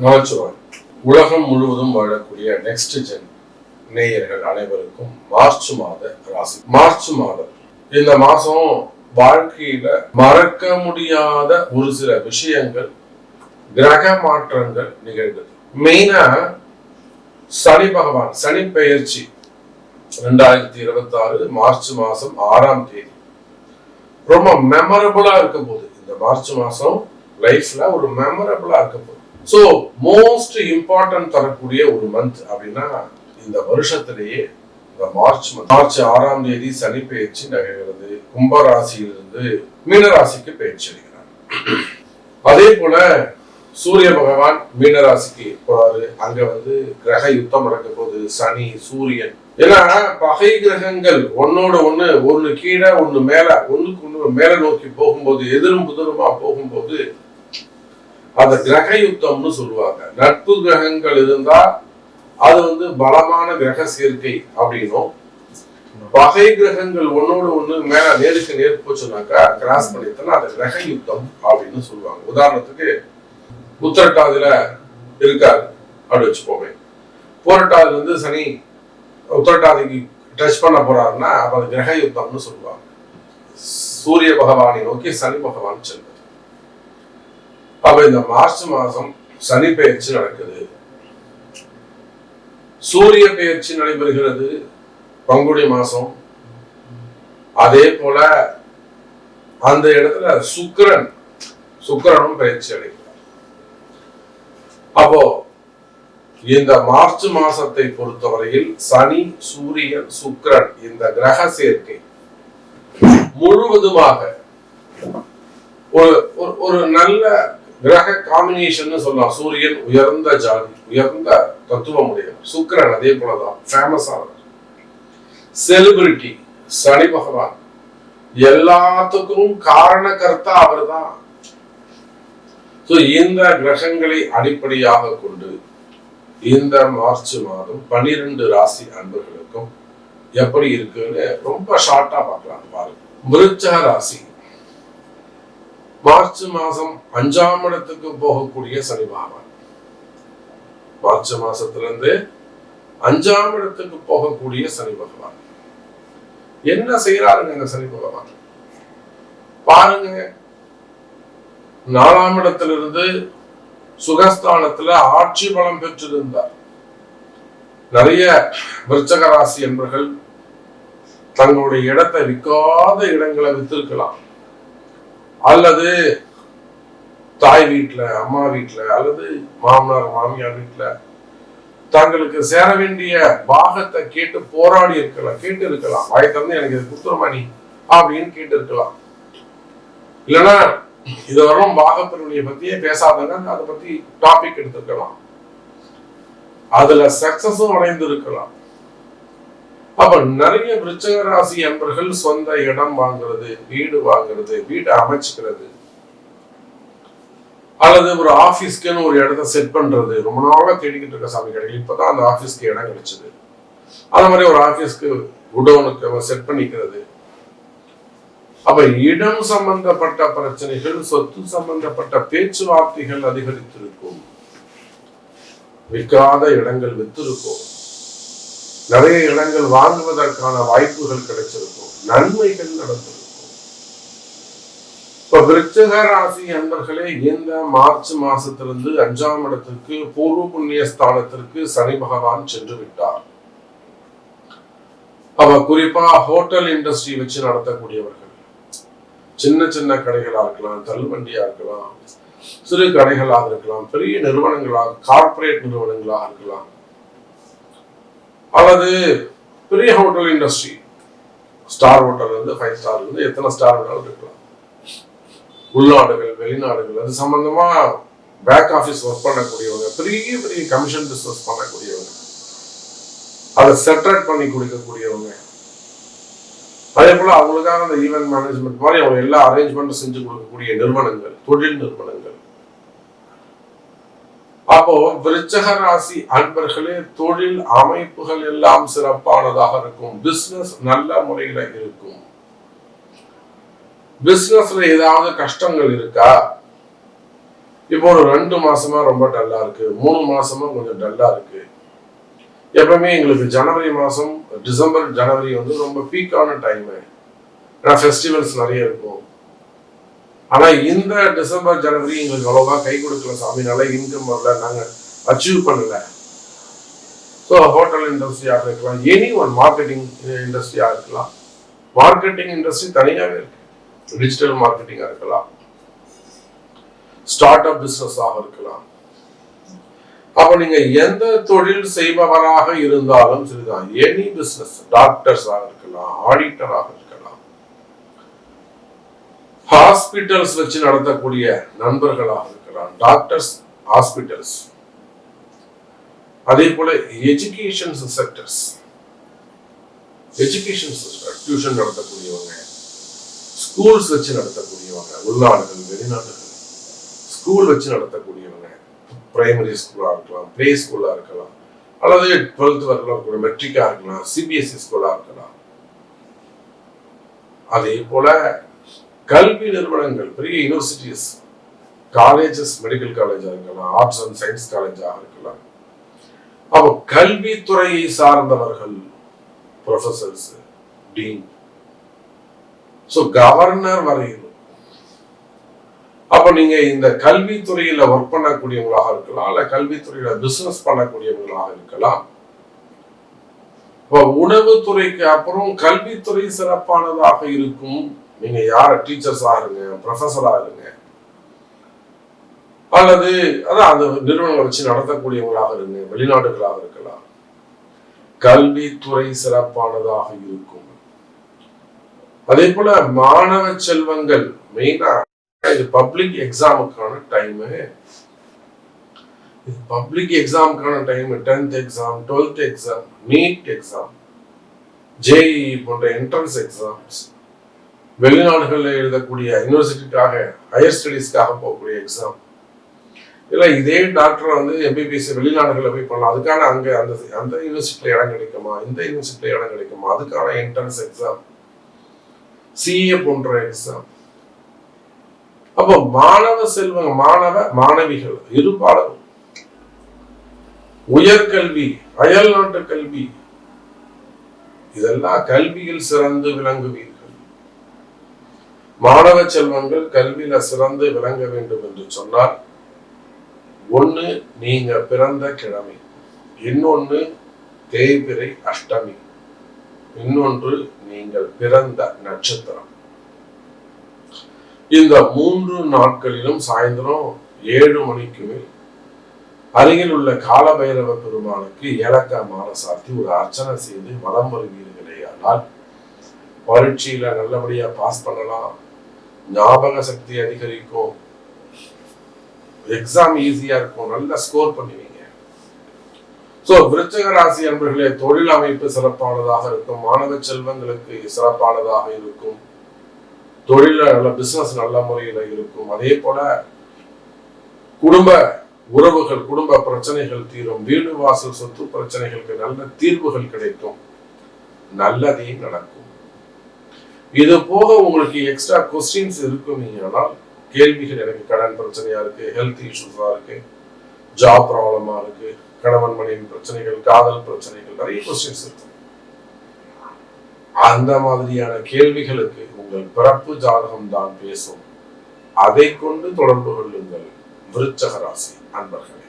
நமச்சிவாய். உலகம் முழுவதும் வாழக்கூடிய நெக்ஸ்ட் ஜென் நேயர்கள் அனைவருக்கும் மார்ச் மாத ராசி. மார்ச் மாதம், இந்த மாசம் வாழ்க்கையில மறக்க முடியாத ஒரு சில விஷயங்கள், கிரக மாற்றங்கள் நிகழ்ந்தது. மெயினா சனி பகவான், சனி பெயர்ச்சி 2026 மார்ச் மாசம் 6ஆம் தேதி ரொம்ப மெமரபிளா இருக்க போகுது. இந்த மார்ச் மாசம் லைஃப்ல ஒரு மெமரபிளா இருக்க போகுது. சோ மோஸ்ட் இம்பார்ட்டன்ட் தரக்கூடிய ஒரு மந்த் அப்படின்னா இந்த வருஷத்திலேயே இந்த மார்ச் 6ஆம் தேதி சனி பெயர்ச்சி நிகழ்கிறது. கும்பராசியிலிருந்து மீனராசிக்கு பெயர்ச்சி அடைகிறார். அதே போல சூரிய பகவான் மீனராசிக்கு போறாரு. அங்க கிரக யுத்தம் நடக்க போகுது. சனி, சூரியன், ஏன்னா பகை கிரகங்கள் ஒன்னோட ஒண்ணு கீழே ஒண்ணு மேல, ஒண்ணுக்கு ஒண்ணு மேல நோக்கி போகும்போது, எதிரும் புதிருமா போகும்போது அந்த கிரக யுத்தம்னு சொல்லுவாங்க. நட்பு கிரகங்கள் இருந்தா அது பலமான கிரக சேர்க்கை அப்படின்னும், பகை கிரகங்கள் ஒன்னோட ஒண்ணு மேல நேருக்கு நேர் போச்சுனாக்கா கிராஸ் பண்ணிட்டோம்னா அது கிரக யுத்தம் அப்படின்னு சொல்லுவாங்க. உதாரணத்துக்கு உத்திரட்டாதில இருக்காரு அப்படி வச்சுப்போமே. போராட்டாதுல சனி உத்திரட்டாதிக்கு டச் பண்ண போறாருன்னா அப்ப அது கிரக யுத்தம்னு சொல்லுவாங்க. சூரிய பகவானை நோக்கி சனி பகவான் செல்வது. அப்ப இந்த மார்ச் மாசம் சனி பெயர்ச்சி நடக்குது. சூரிய பெயர்ச்சி நடைபெறுகிறது பங்குனி மாசம். அதே போல அந்த இடத்துல சுக்கிரனும் பெயர்ச்சி அடைகிறார். அப்போ இந்த மார்ச் மாசத்தை பொறுத்தவரையில் சனி, சூரியன், சுக்கிரன் இந்த கிரக சேர்க்கை முழுவதுமாக ஒரு நல்ல கிரக காம்பினேஷன் சொல்லலாம். சூரியன் உயர்ந்த ஜாதி, உயர்ந்த தத்துவம் உடையவர். சுக்கிரன் அதே போலதான் ஃபேமஸ் ஆனவர். செலிபிரிட்டி சனி பகவான், எல்லாத்துக்கும் காரணகர்த்தா அவர் தான். இந்த கிரகங்களை அடிப்படையாக கொண்டு இந்த மார்ச் மாதம் 12 ராசி அன்பர்களுக்கும் எப்படி இருக்குன்னு ரொம்ப ஷார்ட்டா பார்க்கலாம் பாருங்க. விருச்சிக ராசி, மார்ச் மாசம் 5ஆம் இடத்துக்கு போகக்கூடிய சனி பகவான். மார்ச் மாசத்திலிருந்து 5ஆம் இடத்துக்கு போகக்கூடிய சனி பகவான் என்ன செய்யறாருங்க? இந்த சனி பகவான் பாருங்க, 4ஆம் இடத்திலிருந்து சுகஸ்தானத்துல ஆட்சி பலம் பெற்றிருந்தார். நிறைய விருச்சிக ராசி என்பர்கள் தங்களுடைய இடத்தை விற்காத இடங்களை வித்திருக்கலாம், அல்லது தாய் வீட்டுல, அம்மா வீட்டுல, அல்லது மாமனார் மாமியார் வீட்டுல தங்களுக்கு சேர வேண்டிய பாகத்தை கேட்டு போராடி இருக்கலாம். வாய் தந்து எனக்கு இது குத்துறமானி அப்படின்னு கேட்டு இருக்கலாம். இல்லைன்னா இது வரும் பாகப்பிரிவினையை பத்தியே பேசாதங்க, அதை பத்தி டாபிக் எடுத்திருக்கலாம். அதுல சக்சஸும் அடைந்து இருக்கலாம். அப்ப நிறைய விருச்சிக ராசி என்பர்கள் சொந்த இடம் வாங்குறது, வீடு வாங்குறது, வீட்டை அமைச்சுக்கிறது, அல்லது ஒரு ஆபீஸ்க்குன்னு ஒரு இடத்த செட் பண்றது. ரொம்ப நாளா தேடிக்கிட்டு இருக்க சாமி கிடைக்கல, இப்பதான் அந்த ஆபீஸ்க்கு இடம் கிடைச்சது. அந்த மாதிரி ஒரு ஆபீஸ்க்கு குடோனுக்கு செட் பண்ணிக்கிறது. அப்ப இடம் சம்பந்தப்பட்ட பிரச்சனைகள், சொத்து சம்பந்தப்பட்ட பேச்சுவார்த்தைகள் அதிகரித்திருக்கும். விற்காத இடங்கள் வித்திருக்கும். நிறைய இடங்கள் வாங்குவதற்கான வாய்ப்புகள் கிடைச்சிருக்கும். நன்மைகள் நடந்திருக்கும். இப்ப விருச்சிக ராசி அன்பர்களே, இந்த மார்ச் மாசத்திலிருந்து 5ஆம் இடத்திற்கு, பூர்வ புண்ணிய ஸ்தானத்திற்கு சனி பகவான் சென்று விட்டார். அவ குறிப்பா ஹோட்டல் இண்டஸ்ட்ரி வச்சு நடத்தக்கூடியவர்கள், சின்ன சின்ன கடைகளா இருக்கலாம், தள்ளுவண்டியா இருக்கலாம், சிறு கடைகளாக இருக்கலாம், பெரிய நிறுவனங்களாக, கார்பரேட் நிறுவனங்களாக இருக்கலாம், அல்லது பெரிய hotel industry, star hotel 5 star எத்தனை ஸ்டார் வேணாலும் இருக்கலாம். உள்நாடுகள், வெளிநாடுகள், அது சம்பந்தமா பேக் ஆபீஸ் ஒர்க் பண்ணக்கூடியவங்க, பெரிய பெரிய கமிஷன் பிசினஸ் பண்ணக்கூடியவங்க, அதை செட்டல் பண்ணி கொடுக்கக்கூடியவங்க, அதே போல அவங்களுக்காக அந்த ஈவென்ட் மேனேஜ்மெண்ட் மாதிரி அவங்க எல்லா அரேஞ்ச்மெண்ட் செஞ்சு கொடுக்கக்கூடிய நிறுவனங்கள், தொழில் நிறுவனங்கள். அப்போ விருச்சிக ராசி அன்பர்களே, தொழில் அமைப்புகள் எல்லாம் சிறப்பானதாக இருக்கும். பிசினஸ் நல்ல முறையில இருக்கும். பிசினஸ்ல ஏதாவது கஷ்டங்கள் இருக்கா? இப்போ ஒரு 2 மாசமா ரொம்ப டல்லா இருக்கு, 3 மாசமா கொஞ்சம் டல்லா இருக்கு. எப்பவுமே எங்களுக்கு ஜனவரி மாசம், டிசம்பர் ஜனவரி வந்து ரொம்ப பீக்கான டைம். ஏன்னா ஃபெஸ்டிவல்ஸ் நிறைய இருக்கும். ஆனா இந்த டிசம்பர் ஜனவரி எங்களுக்கு அவ்வளவா கை கொடுக்கல சாமி, நல்ல இன்கம் வரல, நாங்க அச்சீவ் பண்ணல. ஸோ ஹோட்டல் இண்டஸ்ட்ரியாக இருக்கலாம், எனி ஒன் மார்க்கெட்டிங் இண்டஸ்ட்ரியாக இருக்கலாம். மார்க்கெட்டிங் இண்டஸ்ட்ரி தனியாகவே இருக்கு. டிஜிட்டல் மார்க்கெட்டிங்கா இருக்கலாம், ஸ்டார்ட் அப் பிசினஸாக இருக்கலாம். அப்ப நீங்க எந்த தொழில் செய்பவராக இருந்தாலும் சரிதான், எனி பிசினஸ், டாக்டர்ஸாக இருக்கலாம், ஆடிட்டராக இருக்கலாம், ஹாஸ்பிட்டல்ஸ் வச்சு நடத்தக்கூடிய நண்பர்களாக இருக்கலாம், டாக்டர்ஸ் ஹாஸ்பிட்டல்ஸ், அதே போல எஜுகேஷன் செக்டர்ஸ், எஜுகேஷன் டியூஷன் நடத்தக்கூடியவங்க, ஸ்கூல்ஸ் வச்சு நடத்தக்கூடியவங்க, உள்நாடுகள் வெளிநாடுகள் ஸ்கூல் வச்சு நடத்தக்கூடியவங்க, பிரைமரி ஸ்கூலா இருக்கலாம், பிளே ஸ்கூலா இருக்கலாம், அல்லது 12th வரலாம் கூட மெட்ரிக்கா இருக்கலாம், சிபிஎஸ்இ ஸ்கூலா இருக்கலாம். அதே போல கல்வி நிறுவனங்கள், பெரிய யூனிவர்சிட்டிஸ், காலேஜஸ், மெடிக்கல் காலேஜா இருக்கலாம், ஆர்ட்ஸ் அண்ட் சயின்ஸ் காலேஜாக இருக்கலாம். அப்போ கல்வித்துறையை சார்ந்தவர்கள், ப்ரொஃபசர்ஸ், டீன், ஸோ கவர்னர் வரையிலும். அப்ப நீங்க இந்த கல்வித்துறையில ஒர்க் பண்ணக்கூடியவங்களாக இருக்கலாம், அல்ல கல்வித்துறையில பிசினஸ் பண்ணக்கூடியவங்களாக இருக்கலாம். உணவுத்துறைக்கு அப்புறம் கல்வித்துறை சிறப்பானதாக இருக்கும். நீங்க யார டீச்சர்ஸா இருங்க, ப்ரொஃபஸரா இருங்க, அல்லது அதான் அந்த நிறுவனங்களை வச்சு நடத்தக்கூடியவங்களாக இருங்க, வெளிநாடுகளாக இருக்கலாம். கல்வித்துறை சிறப்பானதாக இருக்கும். அதே போல மாணவ செல்வங்கள், மெயினா இது பப்ளிக் எக்ஸாமுக்கான டைம். பப்ளிக் எக்ஸாமுக்கான time, 10th exam, 12th exam, NEET exam, JEE போன்ற என்ட்ரன்ஸ் எக்ஸாம்ஸ், வெளிநாடுகளில் எழுதக்கூடிய யூனிவர்சிட்டிக்காக ஹையர் ஸ்டடீஸ்க்காக போகக்கூடிய எக்ஸாம். இல்லை இதே டாக்டர் வந்து எம்பிபிஎஸ் வெளிநாடுகளில் போய் பண்ணலாம், அதுக்கான அங்கே அந்த அந்த யூனிவர்சிட்டியில் இடம் கிடைக்குமா, இந்த யூனிவர்சிட்டியில் இடம் கிடைக்குமா, அதுக்கான என்ட்ரன்ஸ் எக்ஸாம், சிஏ போன்ற எக்ஸாம். அப்போ மாணவ செல்வங்க, மாணவ மாணவிகள் இருபாலரும் உயர்கல்வி, அயல் நாட்டு கல்வி, இதெல்லாம் கல்வியில் சிறந்து விளங்குவீர்கள். மாணவ செல்வங்கள் கல்வியில சிறந்து விளங்க வேண்டும் என்று சொன்னால், ஒண்ணு நீங்க பிறந்த கிழமை, இன்னொன்னு தேய்பிறை அஷ்டமி, இன்னொன்று நீங்கள் பிறந்த நட்சத்திரம். இந்த 3 நாட்களிலும் சாயந்தரம் 7 மணிக்கு மேல் அருகில் உள்ள காலபைரவ பெருமானுக்கு ஏலக்காய் மாலை சாத்தி ஒரு அர்ச்சனை செய்து வலம் வருவீர்களே, ஆனால் பரீட்சையில நல்லபடியா பாஸ் பண்ணலாம், ஞாபக சக்தி அதிகரிக்கும், எக்ஸாம் ஈஸியா இருக்கும், நல்ல ஸ்கோர் பண்ணுவீங்க. சோ விருச்சிக ராசி அன்பர்களே, தொழில் அமைப்பு சிறப்பானதாக இருக்கும், மாணவ செல்வங்களுக்கு சிறப்பானதாக இருக்கும், தொழில நல்ல பிசினஸ் நல்ல முறையில இருக்கும். அதே போல குடும்ப உறவுகள், குடும்ப பிரச்சனைகள் தீரும், வீடு வாசல் சொத்து பிரச்சனைகளுக்கு நல்ல தீர்வுகள் கிடைக்கும், நல்லதே நடக்கும். இது போக உங்களுக்கு எக்ஸ்ட்ரா கொஸ்டின்ஸ் இருக்கும். ஆனால் கேள்விகள், எனக்கு கடன் பிரச்சனையா இருக்கு, ஹெல்த் இஷ்யூஸா இருக்கு, ஜாப் ப்ராப்ளமா இருக்கு, கணவன் மனைவி பிரச்சனைகள், காதல் பிரச்சனைகள், நிறைய கொஸ்டின்ஸ் இருக்கு. அந்த மாதிரியான கேள்விகளுக்கு உங்கள் பிறப்பு ஜாதகம் தான் பேசும். அதை கொண்டு தொடர்பு கொள்ளுங்கள் விருச்சிக ராசி அன்பர்களே.